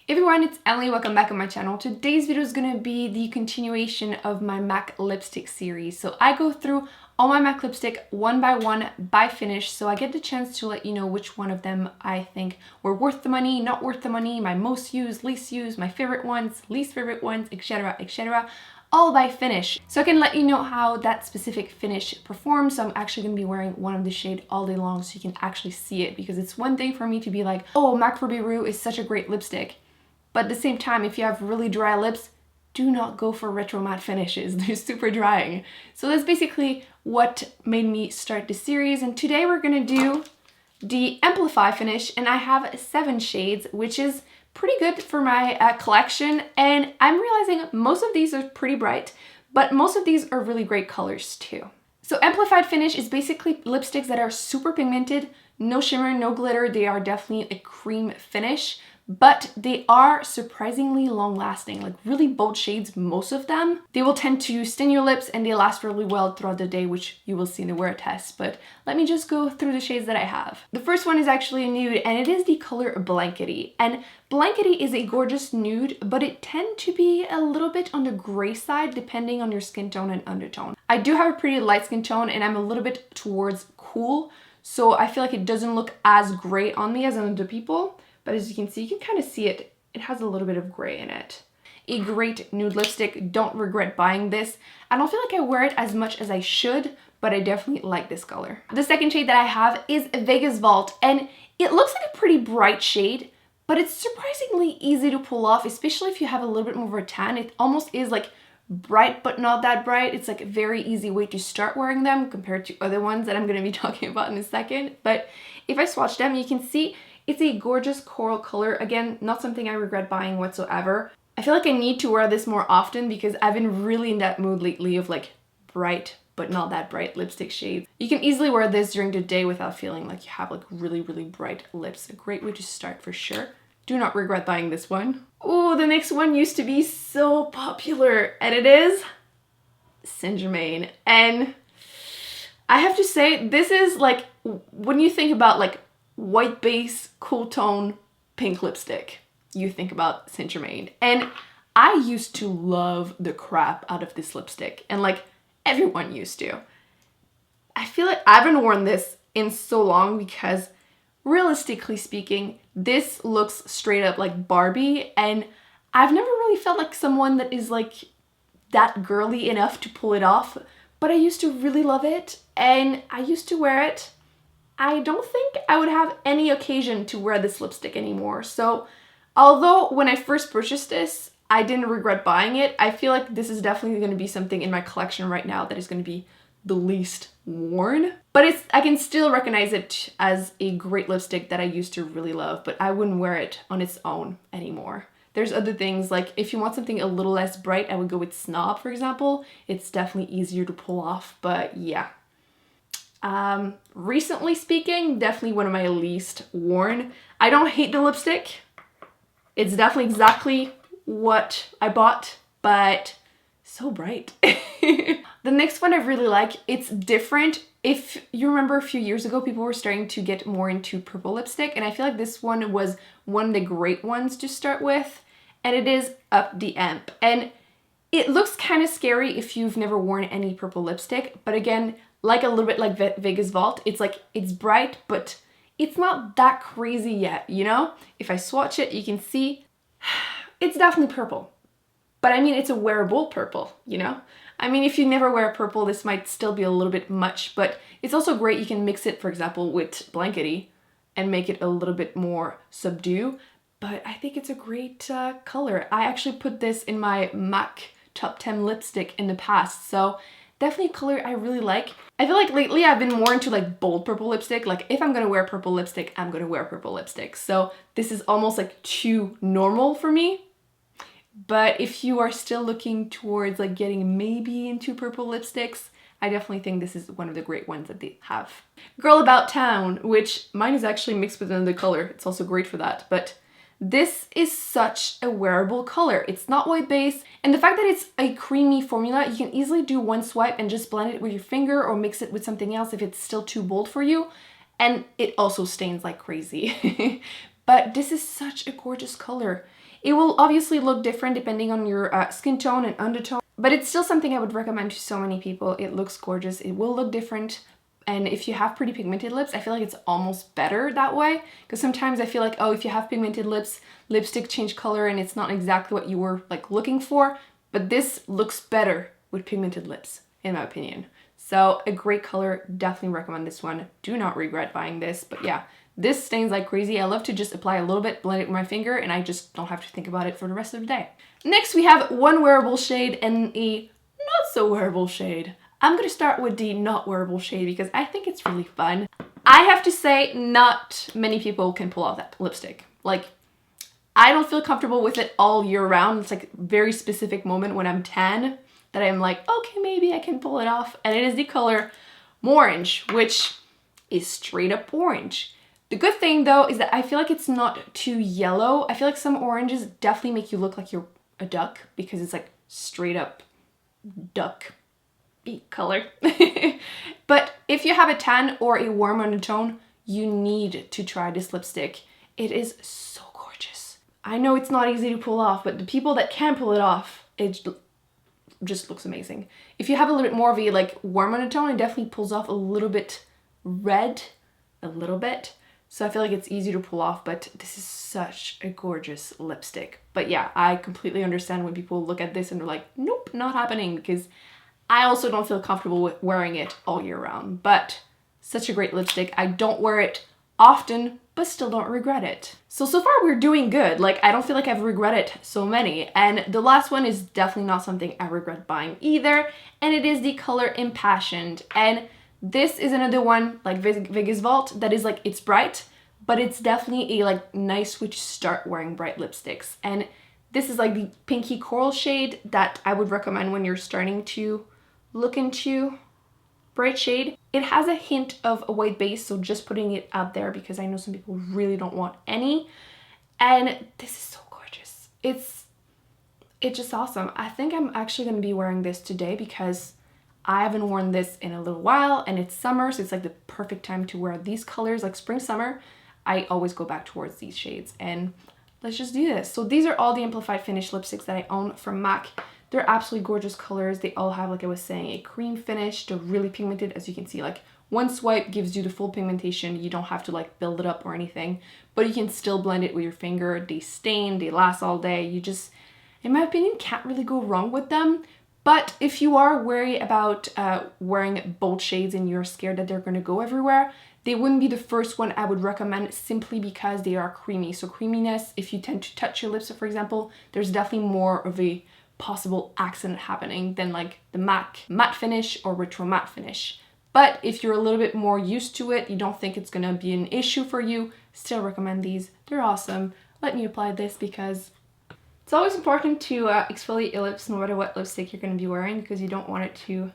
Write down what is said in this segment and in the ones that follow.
Hey everyone, it's Emily. Welcome back on my channel. Today's video is going to be the continuation of my MAC lipstick series. So I go through all my MAC lipstick one by one by finish, so I get the chance to let you know which one of them I think were worth the money, not worth the money, my most used, least used, my favorite ones, least favorite ones, etc, etc, all by finish. So I can let you know how that specific finish performs. So I'm actually going to be wearing one of the shade all day long so you can actually see it, because it's one thing for me to be like, oh, MAC for Beirut is such a great lipstick. But at the same time, if you have really dry lips, do not go for retro matte finishes. They're super drying. So that's basically what made me start the series. And today we're gonna do the Amplify finish, and I have 7 shades, which is pretty good for my collection. And I'm realizing most of these are pretty bright, but most of these are really great colors too. So Amplified finish is basically lipsticks that are super pigmented, no shimmer, no glitter. They are definitely a cream finish, but they are surprisingly long lasting, like really bold shades, most of them. They will tend to stain your lips and they last really well throughout the day, which you will see in the wear test. But let me just go through the shades that I have. The first one is actually a nude, and it is the color Blankety. And Blankety is a gorgeous nude, but it tends to be a little bit on the gray side depending on your skin tone and undertone. I do have a pretty light skin tone and I'm a little bit towards cool, so I feel like it doesn't look as gray on me as on other people. But as you can see, you can kind of see it. It has a little bit of gray in it. A great nude lipstick. Don't regret buying this. I don't feel like I wear it as much as I should, but I definitely like this color. The second shade that I have is Vegas Vault, and it looks like a pretty bright shade, but it's surprisingly easy to pull off, especially if you have a little bit more of a tan. It almost is like bright, but not that bright. It's like a very easy way to start wearing them compared to other ones that I'm going to be talking about in a second. But if I swatch them, you can see it's a gorgeous coral color. Again, not something I regret buying whatsoever. I feel like I need to wear this more often because I've been really in that mood lately of like bright but not that bright lipstick shades. You can easily wear this during the day without feeling like you have like really, really bright lips. A great way to start for sure. Do not regret buying this one. Oh, the next one used to be so popular, and it is Saint-Germain. And I have to say, this is like, when you think about like white base, cool tone, pink lipstick, you think about Saint-Germain. And I used to love the crap out of this lipstick, and like everyone used to. I feel like I haven't worn this in so long because realistically speaking, this looks straight up like Barbie, and I've never really felt like someone that is like that girly enough to pull it off, but I used to really love it and I used to wear it. I don't think I would have any occasion to wear this lipstick anymore. So although when I first purchased this, I didn't regret buying it, I feel like this is definitely going to be something in my collection right now that is going to be the least worn. But I can still recognize it as a great lipstick that I used to really love, but I wouldn't wear it on its own anymore. There's other things, like if you want something a little less bright, I would go with Snob, for example. It's definitely easier to pull off, but yeah. Recently speaking, definitely one of my least worn. I don't hate the lipstick. It's definitely exactly what I bought, but so bright. The next one I really like. It's different. If you remember a few years ago, people were starting to get more into purple lipstick, and I feel like this one was one of the great ones to start with, and it is Up the Amp. And it looks kind of scary if you've never worn any purple lipstick, but again, like a little bit like Vegas Vault, it's like, it's bright, but it's not that crazy yet, you know? If I swatch it, you can see it's definitely purple. But I mean, it's a wearable purple, you know? I mean, if you never wear purple, this might still be a little bit much, but it's also great. You can mix it, for example, with Blankety and make it a little bit more subdued. But I think it's a great color. I actually put this in my MAC top 10 lipstick in the past, so definitely a color I really like. I feel like lately I've been more into like bold purple lipstick. Like if I'm gonna wear purple lipstick, I'm gonna wear purple lipstick. So this is almost like too normal for me. But if you are still looking towards like getting maybe into purple lipsticks, I definitely think this is one of the great ones that they have. Girl About Town, which mine is actually mixed with another color. It's also great for that. But this is such a wearable color. It's not white base, and the fact that it's a creamy formula, you can easily do one swipe and just blend it with your finger or mix it with something else if it's still too bold for you, and it also stains like crazy. but this is such a gorgeous color. It will obviously look different depending on your skin tone and undertone, but it's still something I would recommend to so many people. It looks gorgeous. It will look different. And if you have pretty pigmented lips, I feel like it's almost better that way. Because sometimes I feel like, oh, if you have pigmented lips, lipstick change color and it's not exactly what you were like looking for. But this looks better with pigmented lips, in my opinion. So a great color, definitely recommend this one. Do not regret buying this, but yeah. This stains like crazy. I love to just apply a little bit, blend it with my finger, and I just don't have to think about it for the rest of the day. Next, we have one wearable shade and a not so wearable shade. I'm gonna start with the not wearable shade because I think it's really fun. I have to say, not many people can pull off that lipstick. Like, I don't feel comfortable with it all year round. It's like a very specific moment when I'm tan that I'm like, okay, maybe I can pull it off. And it is the color Morange, which is straight up orange. The good thing though is that I feel like it's not too yellow. I feel like some oranges definitely make you look like you're a duck because it's like straight up duck color. But if you have a tan or a warm undertone, you need to try this lipstick. It is so gorgeous. I know it's not easy to pull off, but the people that can pull it off, it just looks amazing. If you have a little bit more of a like warm undertone, it definitely pulls off a little bit red, a little bit. So I feel like it's easy to pull off, but this is such a gorgeous lipstick. But yeah, I completely understand when people look at this and they're like, nope, not happening, because I also don't feel comfortable with wearing it all year round. But such a great lipstick. I don't wear it often, but still don't regret it. So far we're doing good. Like, I don't feel like I've regretted so many. And the last one is definitely not something I regret buying either. And it is the color Impassioned. And this is another one, like Vegas Vault, that is like, it's bright, but it's definitely a like nice way to start wearing bright lipsticks. And this is like the pinky coral shade that I would recommend when you're starting to look into bright shade. It has a hint of a white base, so just putting it out there because I know some people really don't want any. And this is so gorgeous. It's just awesome. I think I'm actually going to be wearing this today because I haven't worn this in a little while and it's summer, so it's like the perfect time to wear these colors. Like spring, summer, I always go back towards these shades, and let's just do this. So these are all the Amplified Finish lipsticks that I own from MAC. They're absolutely gorgeous colors. They all have, like I was saying, a cream finish. They're really pigmented, as you can see. Like one swipe gives you the full pigmentation. You don't have to like build it up or anything, but you can still blend it with your finger. They stain, they last all day. You just, in my opinion, can't really go wrong with them. But if you are worried about wearing bold shades and you're scared that they're going to go everywhere, they wouldn't be the first one I would recommend simply because they are creamy. So creaminess, if you tend to touch your lips, for example, there's definitely more of a possible accident happening than like the MAC matte finish or retro matte finish. But if you're a little bit more used to it, you don't think it's going to be an issue for you, still recommend these. They're awesome. Let me apply this because it's always important to exfoliate your lips no matter what lipstick you're going to be wearing, because you don't want it to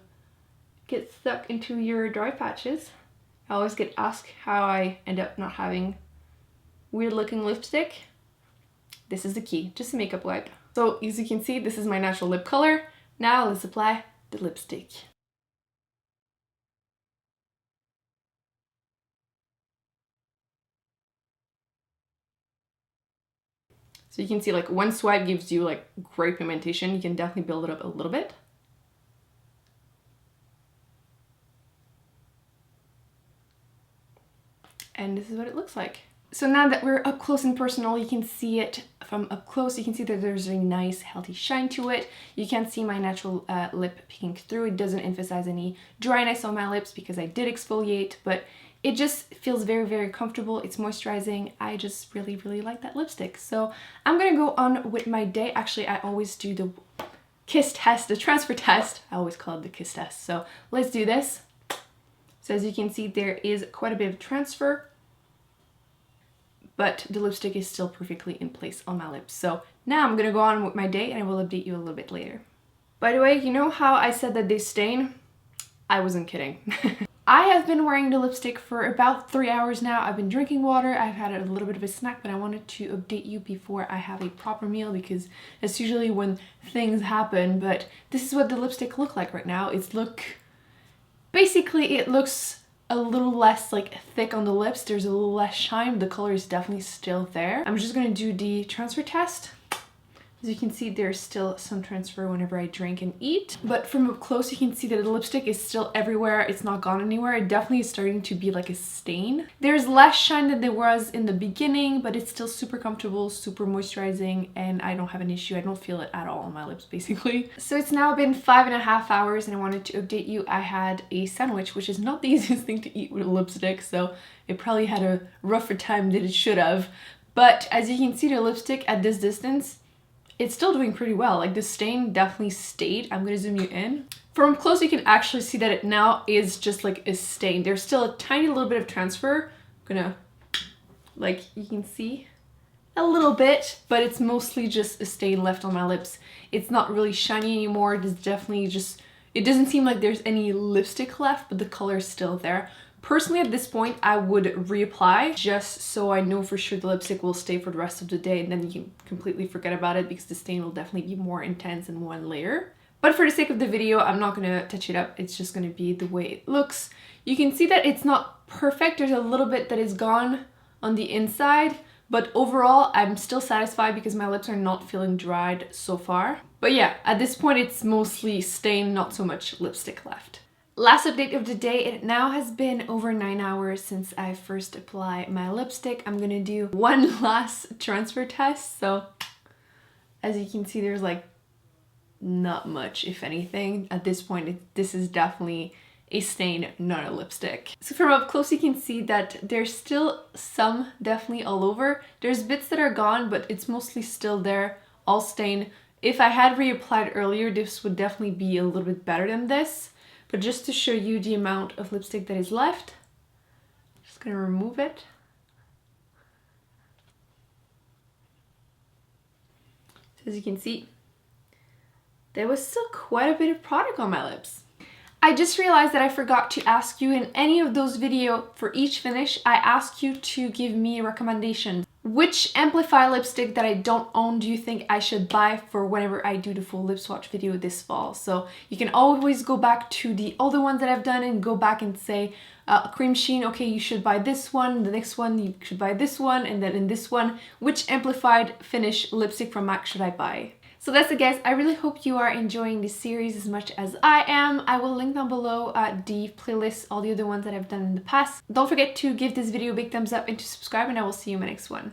get stuck into your dry patches. I always get asked how I end up not having weird looking lipstick. This is the key, just a makeup wipe. So as you can see, this is my natural lip color. Now let's apply the lipstick. So you can see like one swipe gives you like great pigmentation. You can definitely build it up a little bit. And this is what it looks like. So now that we're up close and personal, you can see it from up close. You can see that there's a nice healthy shine to it. You can't see my natural lip peeking through. It doesn't emphasize any dryness on my lips because I did exfoliate, but it just feels very, very comfortable. It's moisturizing. I just really, really like that lipstick. So I'm gonna go on with my day. Actually, I always do the kiss test, the transfer test. I always call it the kiss test. So let's do this. So as you can see, there is quite a bit of transfer, but the lipstick is still perfectly in place on my lips. So now I'm gonna go on with my day and I will update you a little bit later. By the way, you know how I said that they stain? I wasn't kidding. I have been wearing the lipstick for about 3 hours now. I've been drinking water, I've had a little bit of a snack, but I wanted to update you before I have a proper meal because that's usually when things happen. But this is what the lipstick looks like right now. Basically it looks a little less like thick on the lips. There's a little less shine. The color is definitely still there. I'm just gonna do the transfer test. As you can see, there's still some transfer whenever I drink and eat. But from up close, you can see that the lipstick is still everywhere. It's not gone anywhere. It definitely is starting to be like a stain. There's less shine than there was in the beginning, but it's still super comfortable, super moisturizing, and I don't have an issue. I don't feel it at all on my lips, basically. So it's now been 5.5 hours, and I wanted to update you. I had a sandwich, which is not the easiest thing to eat with a lipstick, so it probably had a rougher time than it should have. But as you can see, the lipstick at this distance, it's still doing pretty well. Like the stain definitely stayed. I'm gonna zoom you in. From close, you can actually see that it now is just like a stain. There's still a tiny little bit of transfer. I'm gonna, like you can see a little bit, but it's mostly just a stain left on my lips. It's not really shiny anymore. It is definitely just, it doesn't seem like there's any lipstick left, but the color is still there. Personally, at this point, I would reapply just so I know for sure the lipstick will stay for the rest of the day, and then you can completely forget about it because the stain will definitely be more intense in one layer. But for the sake of the video, I'm not gonna touch it up. It's just gonna be the way it looks. You can see that it's not perfect. There's a little bit that is gone on the inside, but overall, I'm still satisfied because my lips are not feeling dried so far. But yeah, at this point, it's mostly stain, not so much lipstick left. Last update of the day, it now has been over 9 hours since I first applied my lipstick. I'm gonna do one last transfer test. So as you can see, there's like not much, if anything. At this point, this is definitely a stain, not a lipstick. So from up close, you can see that there's still some definitely all over. There's bits that are gone, but it's mostly still there, all stained. If I had reapplied earlier, this would definitely be a little bit better than this. But just to show you the amount of lipstick that is left, I'm just gonna remove it. So as you can see, there was still quite a bit of product on my lips. I just realized that I forgot to ask you in any of those videos for each finish, I asked you to give me a recommendation. Which Amplify lipstick that I don't own do you think I should buy for whenever I do the full lip swatch video this fall? So you can always go back to the older ones that I've done and go back and say, cream sheen, okay, you should buy this one, the next one you should buy this one, and then in this one, which amplified finish lipstick from MAC should I buy? So that's it, guys. I really hope you are enjoying this series as much as I am. I will link down below the playlist, all the other ones that I've done in the past. Don't forget to give this video a big thumbs up and to subscribe, and I will see you in my next one.